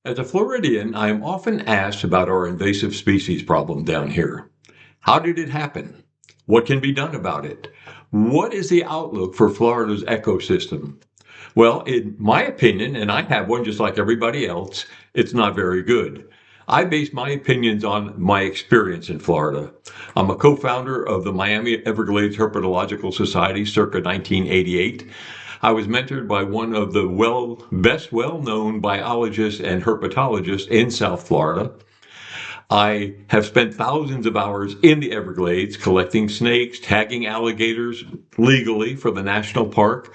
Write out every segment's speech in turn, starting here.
As a Floridian, I am often asked about our invasive species problem down here. How did it happen? What can be done about it? What is the outlook for Florida's ecosystem? Well, in my opinion, and I have one just like everybody else, it's not very good. I base my opinions on my experience in Florida. I'm a co-founder of the Miami Everglades Herpetological Society circa 1988. I was mentored by one of the best well-known biologists and herpetologists in South Florida. I have spent thousands of hours in the Everglades collecting snakes, tagging alligators legally for the national park.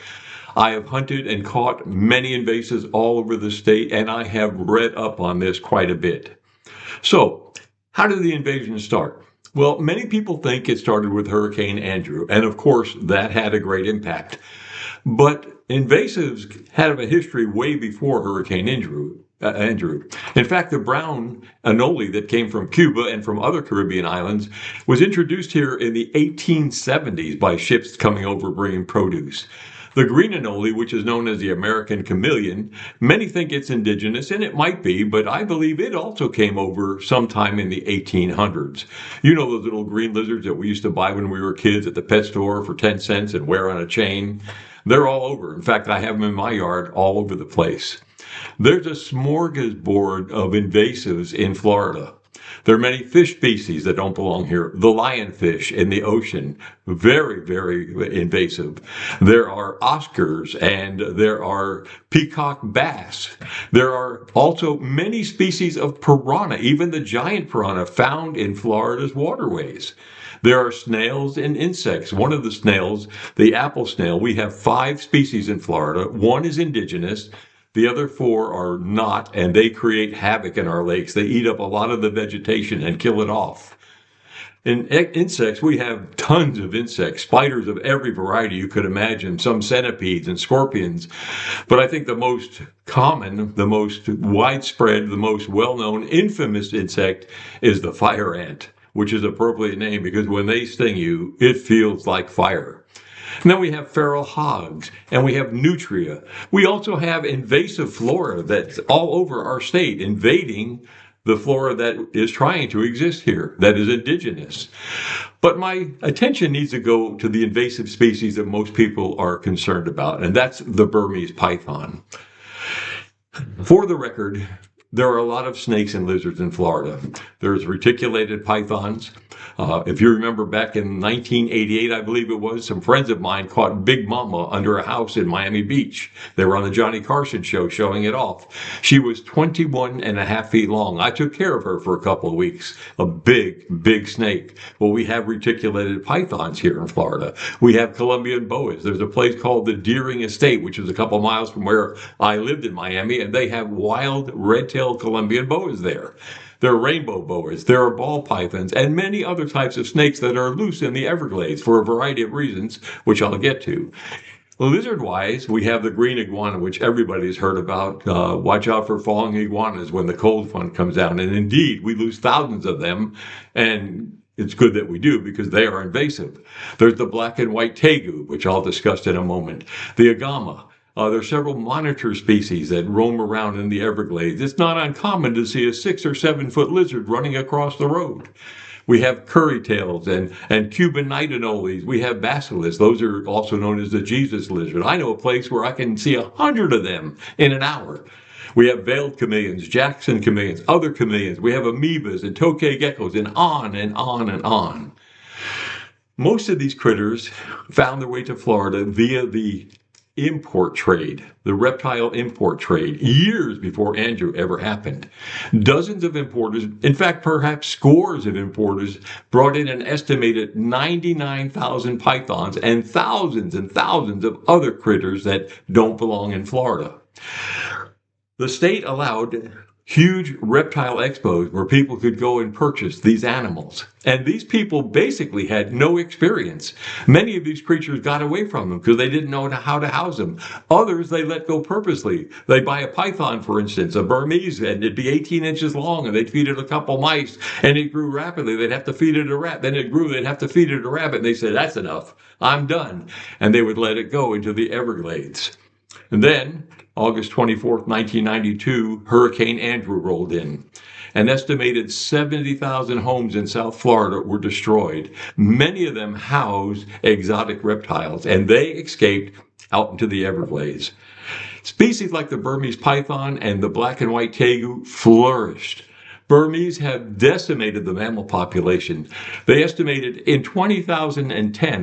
I have hunted and caught many invasives all over the state, and I have read up on this quite a bit. So, how did the invasion start? Well, many people think it started with Hurricane Andrew, and of course, that had a great impact. But invasives had a history way before Hurricane Andrew. In fact, the brown anole that came from Cuba and from other Caribbean islands was introduced here in the 1870s by ships coming over bringing produce. The green anole, which is known as the American chameleon, many think it's indigenous, and it might be, but I believe it also came over sometime in the 1800s. You know those little green lizards that we used to buy when we were kids at the pet store for 10 cents and wear on a chain? They're all over. In fact, I have them in my yard all over the place. There's a smorgasbord of invasives in Florida. There are many fish species that don't belong here. The lionfish in the ocean, very, very invasive. There are oscars and there are peacock bass. There are also many species of piranha, even the giant piranha found in Florida's waterways. There are snails and insects. One of the snails, the apple snail, we have 5 species in Florida. One is indigenous. The other 4 are not, and they create havoc in our lakes. They eat up a lot of the vegetation and kill it off. In insects, we have tons of insects, spiders of every variety you could imagine, some centipedes and scorpions. But I think the most common, the most widespread, the most well-known, infamous insect is the fire ant, which is appropriately named because when they sting you, it feels like fire. And then we have feral hogs, and we have nutria. We also have invasive flora that's all over our state, invading the flora that is trying to exist here, that is indigenous. But my attention needs to go to the invasive species that most people are concerned about, and that's the Burmese python. For the record, there are a lot of snakes and lizards in Florida. There's reticulated pythons. If you remember back in 1988, I believe it was, some friends of mine caught Big Mama under a house in Miami Beach. They were on the Johnny Carson show showing it off. She was 21 and a half feet long. I took care of her for a couple of weeks. A big, big snake. Well, we have reticulated pythons here in Florida. We have Colombian boas. There's a place called the Deering Estate, which is a couple miles from where I lived in Miami, and they have wild red-tailed Colombian boas there. There are rainbow boas, there are ball pythons, and many other types of snakes that are loose in the Everglades for a variety of reasons, which I'll get to. Lizard-wise, we have the green iguana, which everybody's heard about. Watch out for falling iguanas when the cold front comes down. And indeed, we lose thousands of them, and it's good that we do because they are invasive. There's the black and white tegu, which I'll discuss in a moment. The agama. There are several monitor species that roam around in the Everglades. It's not uncommon to see a 6 or 7 foot lizard running across the road. We have currytails and Cuban night anoles. We have basilisks. Those are also known as the Jesus lizard. I know a place where I can see 100 of them in an hour. We have veiled chameleons, Jackson chameleons, other chameleons. We have amoebas and tokay geckos and on and on and on. Most of these critters found their way to Florida via the import trade, the reptile import trade, years before Andrew ever happened. Dozens of importers, in fact, perhaps scores of importers, brought in an estimated 99,000 pythons and thousands of other critters that don't belong in Florida. The state allowed huge reptile expos where people could go and purchase these animals. And these people basically had no experience. Many of these creatures got away from them because they didn't know how to house them. Others they let go purposely. They buy a python, for instance, a Burmese, and it'd be 18 inches long, and they'd feed it a couple mice, and it grew rapidly. They'd have to feed it a rat. Then it grew, they'd have to feed it a rabbit, and they said, that's enough. I'm done. And they would let it go into the Everglades. And then August 24th, 1992, Hurricane Andrew rolled in. An estimated 70,000 homes in South Florida were destroyed. Many of them housed exotic reptiles, and they escaped out into the Everglades. Species like the Burmese python and the black and white tegu flourished. Burmese have decimated the mammal population. They estimated in 2010,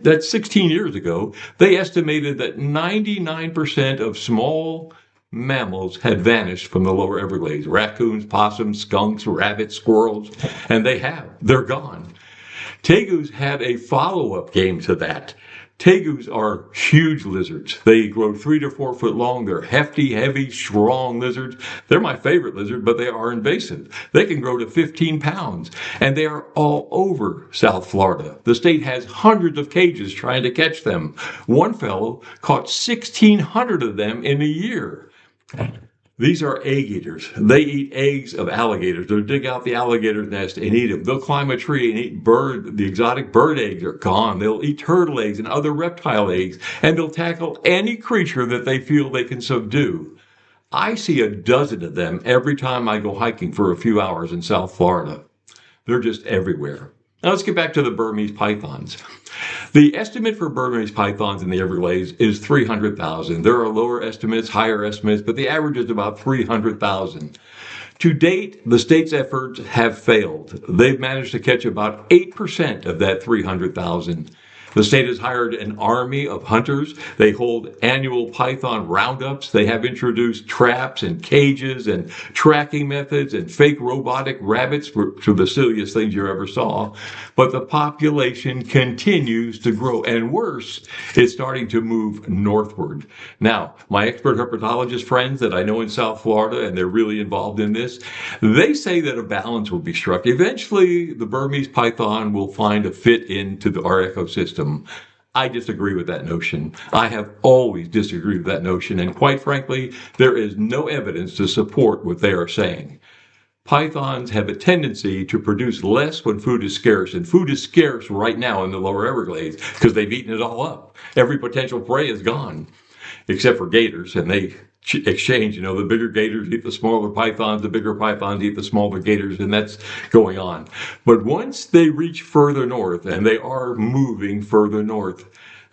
that's 16 years ago, they estimated that 99% of small mammals had vanished from the lower Everglades. Raccoons, possums, skunks, rabbits, squirrels, and they're gone. Tegus had a follow-up game to that. Tegus are huge lizards. They grow 3 to 4 foot long. They're hefty, heavy, strong lizards. They're my favorite lizard, but they are invasive. They can grow to 15 pounds, and they are all over South Florida. The state has hundreds of cages trying to catch them. One fellow caught 1,600 of them in a year. These are egg eaters. They eat eggs of alligators. They'll dig out the alligator's nest and eat them. They'll climb a tree and eat the exotic bird eggs are gone. They'll eat turtle eggs and other reptile eggs, and they'll tackle any creature that they feel they can subdue. I see a dozen of them every time I go hiking for a few hours in South Florida. They're just everywhere. Now let's get back to the Burmese pythons. The estimate for Burmese pythons in the Everglades is 300,000. There are lower estimates, higher estimates, but the average is about 300,000. To date, the state's efforts have failed. They've managed to catch about 8% of that 300,000. The state has hired an army of hunters. They hold annual python roundups. They have introduced traps and cages and tracking methods and fake robotic rabbits, which are the silliest things you ever saw. But the population continues to grow. And worse, it's starting to move northward. Now, my expert herpetologist friends that I know in South Florida, and they're really involved in this, they say that a balance will be struck. Eventually, the Burmese python will find a fit into our ecosystem. I disagree with that notion. I have always disagreed with that notion, and quite frankly, there is no evidence to support what they are saying. Pythons have a tendency to produce less when food is scarce, and food is scarce right now in the lower Everglades because they've eaten it all up. Every potential prey is gone, except for gators, and they exchange. The bigger gators eat the smaller pythons, the bigger pythons eat the smaller gators, and that's going on. But once they reach further north, and they are moving further north,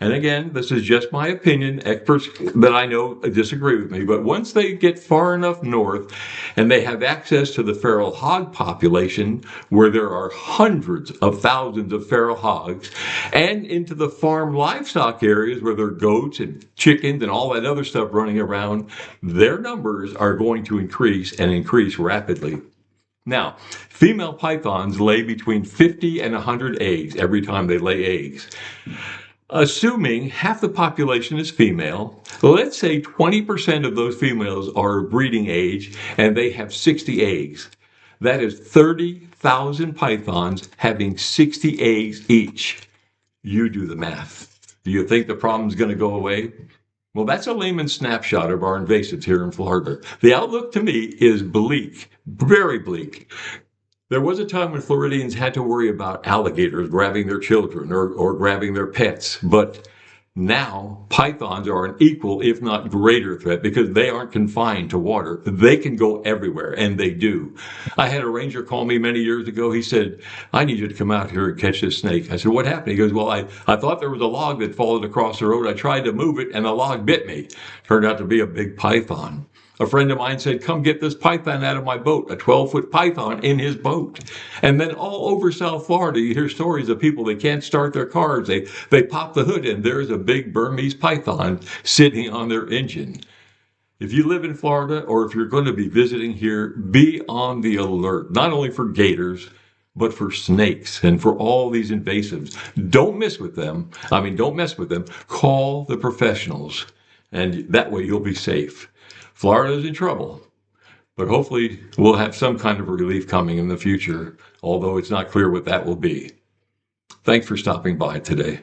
and again, this is just my opinion, experts that I know disagree with me, but once they get far enough north and they have access to the feral hog population, where there are hundreds of thousands of feral hogs, and into the farm livestock areas where there are goats and chickens and all that other stuff running around, their numbers are going to increase and increase rapidly. Now, female pythons lay between 50 and 100 eggs every time they lay eggs. Assuming half the population is female, let's say 20% of those females are breeding age and they have 60 eggs. That is 30,000 pythons having 60 eggs each. You do the math. Do you think the problem's going to go away? Well, that's a layman's snapshot of our invasives here in Florida. The outlook to me is bleak, very bleak. There was a time when Floridians had to worry about alligators grabbing their children or grabbing their pets, but now pythons are an equal, if not greater threat because they aren't confined to water. They can go everywhere, and they do. I had a ranger call me many years ago. He said, "I need you to come out here and catch this snake." I said, "What happened?" He goes, "Well, I thought there was a log that followed across the road. I tried to move it, and the log bit me." Turned out to be a big python. A friend of mine said, "Come get this python out of my boat," a 12-foot python in his boat. And then all over South Florida, you hear stories of people, they can't start their cars. They pop the hood and there's a big Burmese python sitting on their engine. If you live in Florida or if you're going to be visiting here, be on the alert, not only for gators, but for snakes and for all these invasives. Don't mess with them. Call the professionals, and that way you'll be safe. Florida's in trouble, but hopefully we'll have some kind of relief coming in the future, although it's not clear what that will be. Thanks for stopping by today.